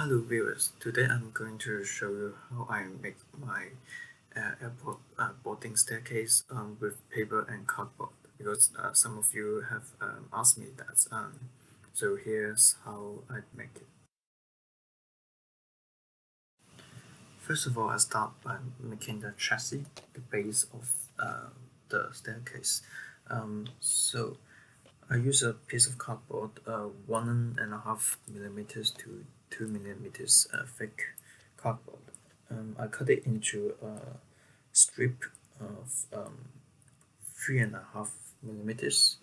Hello viewers, today I'm going to show you how I make my airport boarding staircase with paper and cardboard because some of you have asked me that. So here's how I make it. First of all, I start by making the chassis, the base of the staircase. So I use a piece of cardboard, 1.5 millimeters to 2 millimeters thick cardboard. I cut it into a strip of 3.5 millimeters.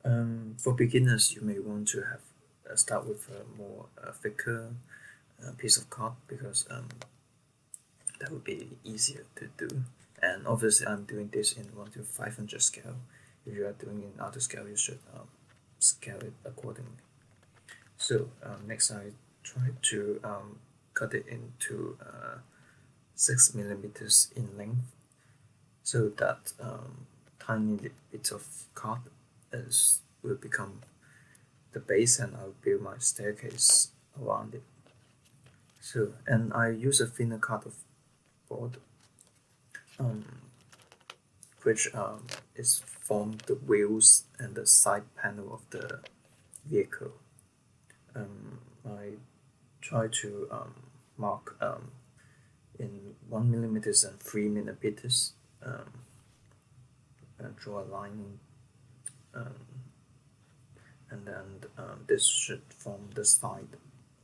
For beginners, you may want to have start with a more thicker piece of card because that would be easier to do. And obviously, I'm doing this in 1 to 500 scale. If you are doing in other scale, you should scale it accordingly. So next, I try to cut it into 6 millimeters in length, so that tiny bit of card will become the base, and I'll build my staircase around it. So, and I use a thinner card of board, um, which is from the wheels and the side panel of the vehicle. I try to mark in 1 millimeters and 3 millimeters, and draw a line, and then this should form the side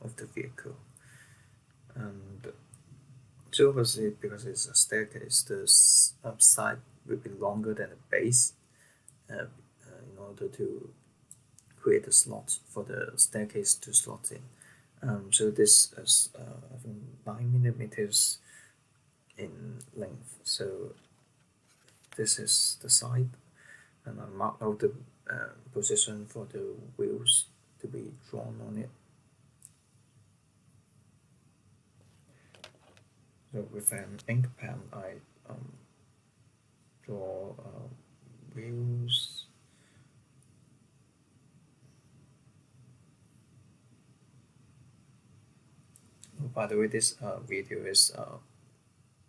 of the vehicle. And so obviously, because it's a staircase, the side will be longer than the base, in order to create a slot for the staircase to slot in. So this is I think 9 millimeters in length. So this is the side, and I mark out the position for the wheels to be drawn on it. So with an ink pen, I draw wheels. Oh, by the way, this video is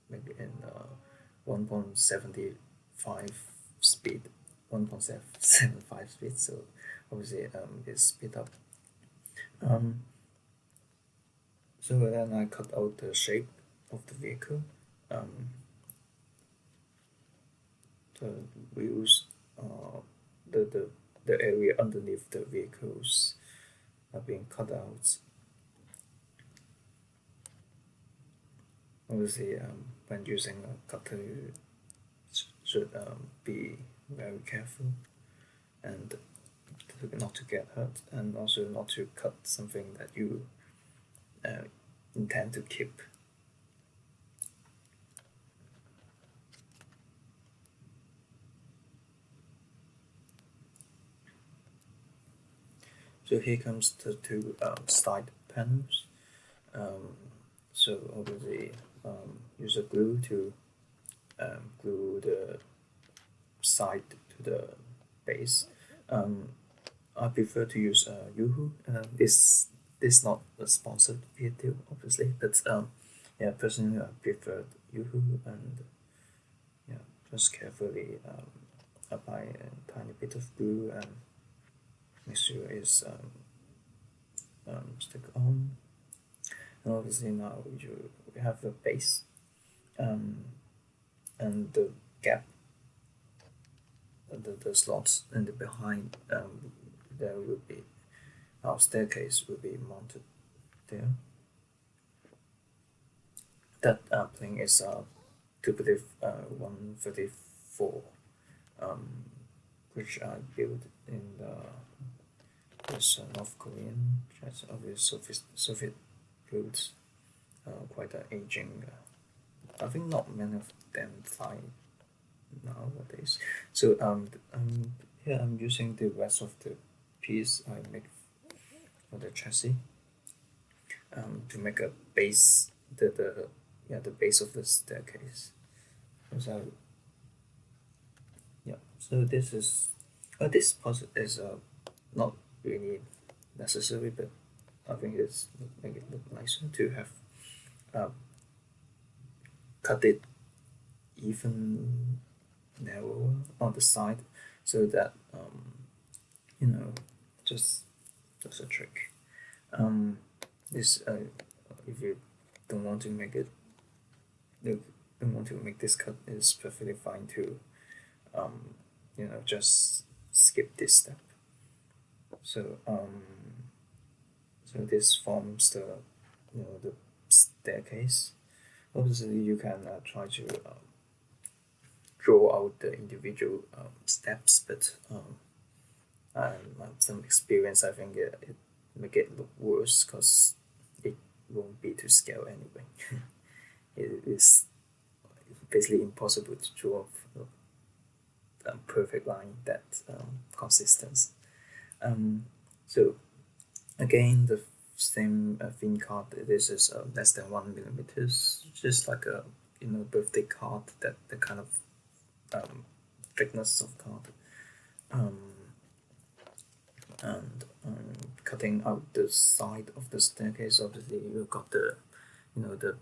maybe in 1.75 speed, 1.75 speed. So obviously, it's speed up. So then I cut out the shape of the vehicle. The wheels, the area underneath the vehicles are being cut out. Obviously, when using a cutter, you should be very careful and not to get hurt, and also not to cut something that you intend to keep. So here comes the two side panels. So obviously, use a glue to glue the side to the base. I prefer to use Yoo-hoo. This not a sponsored video, obviously, but yeah, personally I prefer Yoo-hoo, and yeah, just carefully apply a tiny bit of glue and make sure it's stick on. And obviously now you have the base, and the gap, the slots in the behind, there will be our staircase will be mounted there. That plane is Tupolev 134, which I built in this North Korean jet of the Soviet built, quite an aging. I think not many of them fly nowadays. So here I'm using the rest of the piece I make for the chassis, to make a base, the base of the staircase. So yeah, so this is this puzzle is not really necessary, but I think it's make it look nicer to have uh, cut it even narrower on the side, so that you know just a trick. Um, this if you don't want to make it, if you don't want to make this cut, is perfectly fine to um, just skip this step. So so this forms the the staircase. Obviously, you can try to draw out the individual steps, but some experience, I think it make it look worse because it won't be to scale anyway. It is basically impossible to draw a perfect line that consistent. Um, so again, the same thin card. This is less than 1 millimeters, just like a birthday card. That the kind of thickness of card. Um, and cutting out the side of the staircase. Obviously, you got the the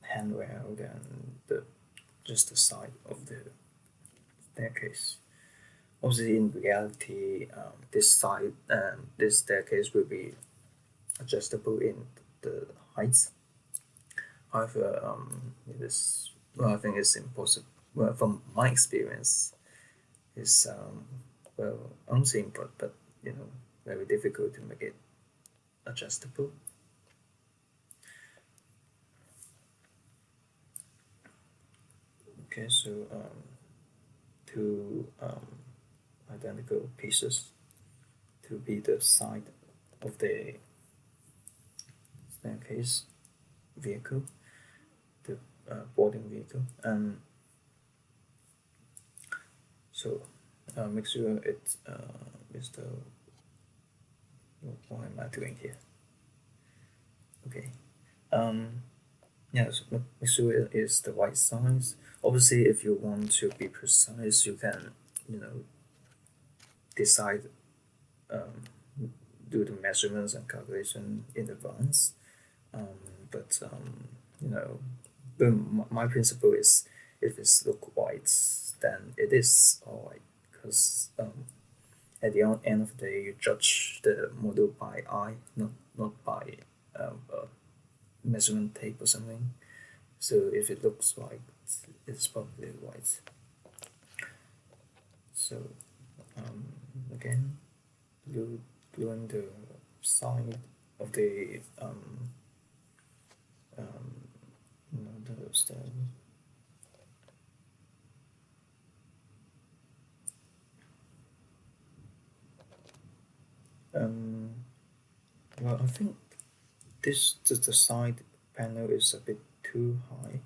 handrail and the just the side of the staircase. Obviously, in reality, this staircase will be adjustable in the height. However, it is well, I think it's impossible. Well, from my experience, it's well unseen, but very difficult to make it adjustable. Okay, so two identical pieces to be the side of the staircase vehicle, the boarding vehicle, and so make sure it is the what am I doing here? Okay, yeah, so make sure it is the right size. Obviously, if you want to be precise, you can decide do the measurements and calculation in advance. But but my principle is if it's look white, then it is alright. Because at the end of the day, you judge the model by eye, not by a measurement tape or something. So if it looks white, it's probably white. So again, gluing the side of the the stairs. Well, I think the side panel is a bit too high.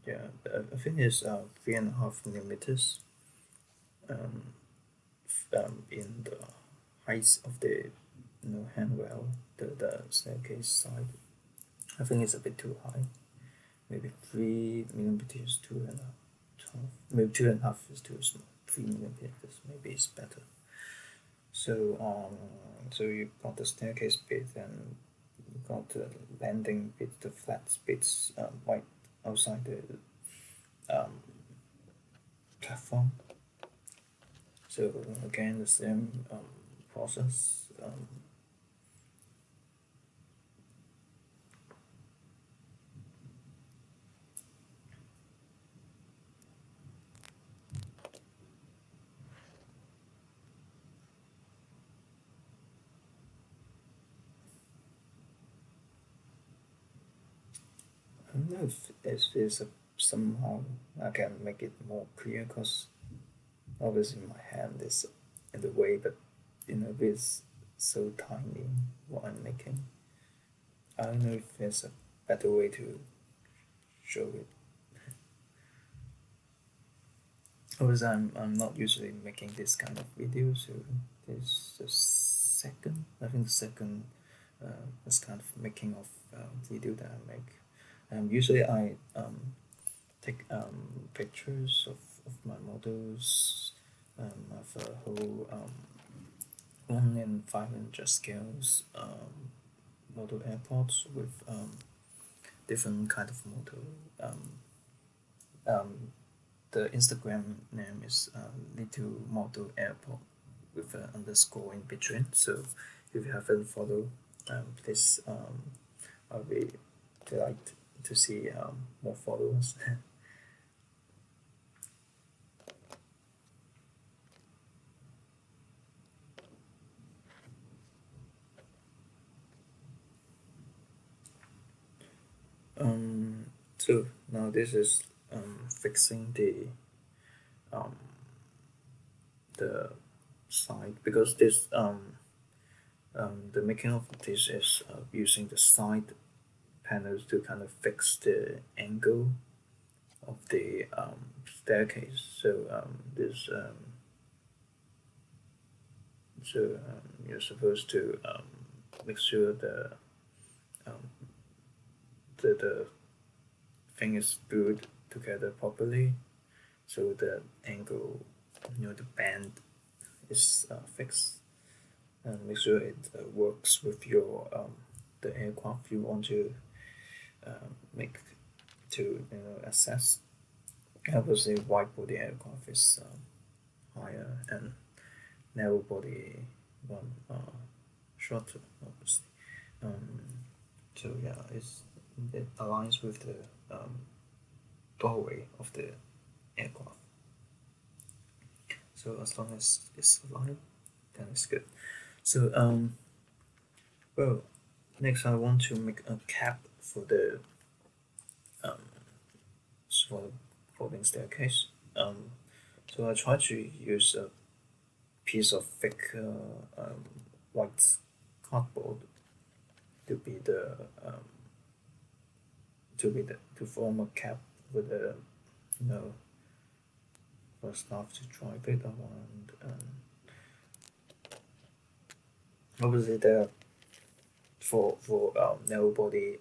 Yeah, I think it's 3.5 millimeters. In the height of the handrail, the staircase side. I think it's a bit too high. Maybe 3 millimeters, 2.5. Maybe 2.5 is too small. 3 millimeters maybe is better. So so you got the staircase bit and you got the landing bit, the flat bits right outside the platform. So again, the same process. I don't know if there's somehow I can make it more clear because obviously my hand is in the way, but it's so tiny what I'm making. I don't know if there's a better way to show it. Obviously, I'm not usually making this kind of video, so this is the second. I think the second this kind of making of video that I make. Usually I take pictures of my models. I have a whole 1 in 500 scales model airports with different kind of model. Um, um, the Instagram name is Little Model Airport with an underscore in between. So if you haven't followed, please I'll be delighted to see more followers. So now this is fixing um, the side because this the making of this is using the side panels to kind of fix the angle of the staircase. So this you're supposed to make sure um, the thing is glued together properly, so the angle, the band is fixed, and make sure it works with your the aircraft you want to make to assess. Obviously, wide body aircraft is higher, and narrow body one shorter, obviously. Um, so yeah, it aligns with the doorway of the aircraft. So as long as it's aligned, then it's good. So well, next I want to make a cap for the um for the folding staircase. So I try to use a piece of thick white cardboard to be the to form a cap with a you know for staff to drive it around. Obviously, there for narrow body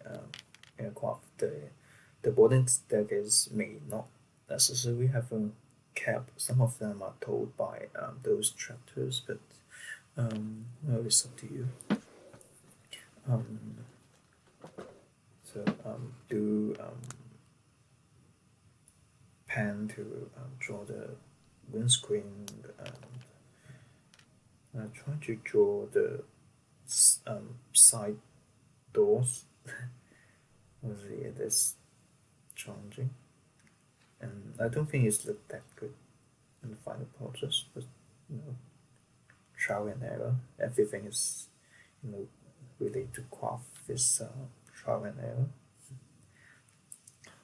aircraft, the boarding staircase may not necessarily have a cap. Some of them are towed by those tractors, but well, it's up to you. Um, so do pan to draw the windscreen and I try to draw the side doors. Obviously, it is challenging, and I don't think it's looked that good in the final process. But you know, trial and error. Everything is related to craft is trial and error.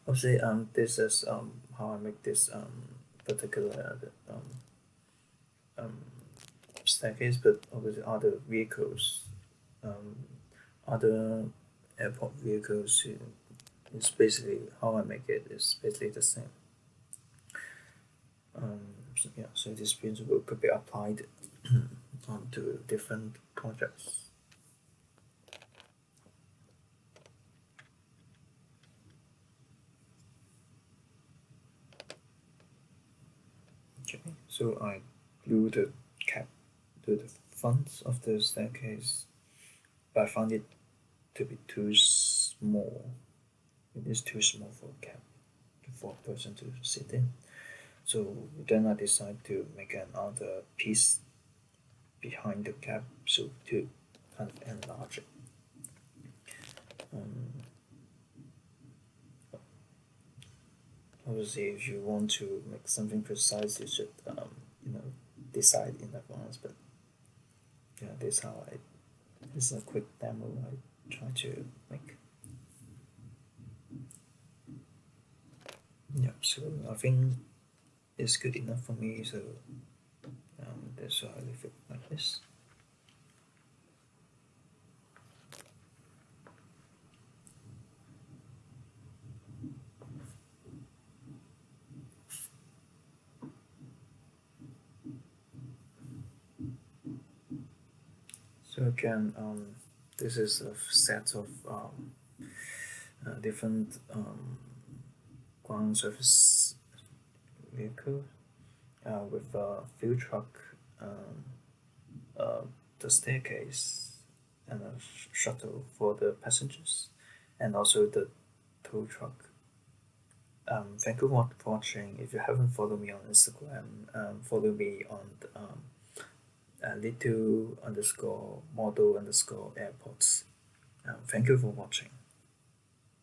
Obviously, this is how I make this particular um, staircase, but obviously other vehicles, um, other airport vehicles, it's basically how I make it is basically the same. So yeah, so this principle could be applied onto different projects. Okay, so I glue the cap to the front of the staircase, but I found it to be too small. It is too small for a cap for a person to sit in. So then I decided to make another piece behind the cap so to kind of enlarge it. Um, Obviously, if you want to make something precise, you should decide in advance. But yeah, this is a quick demo I try to make. Yeah, so I think it's good enough for me. So that's why I leave it like this. So again, this is a set of different ground surface vehicle with a fuel truck, uh, the staircase and a shuttle for the passengers, and also the tow truck. Thank you for watching. If you haven't followed me on Instagram, follow me on the, little underscore model underscore airports. Thank you for watching.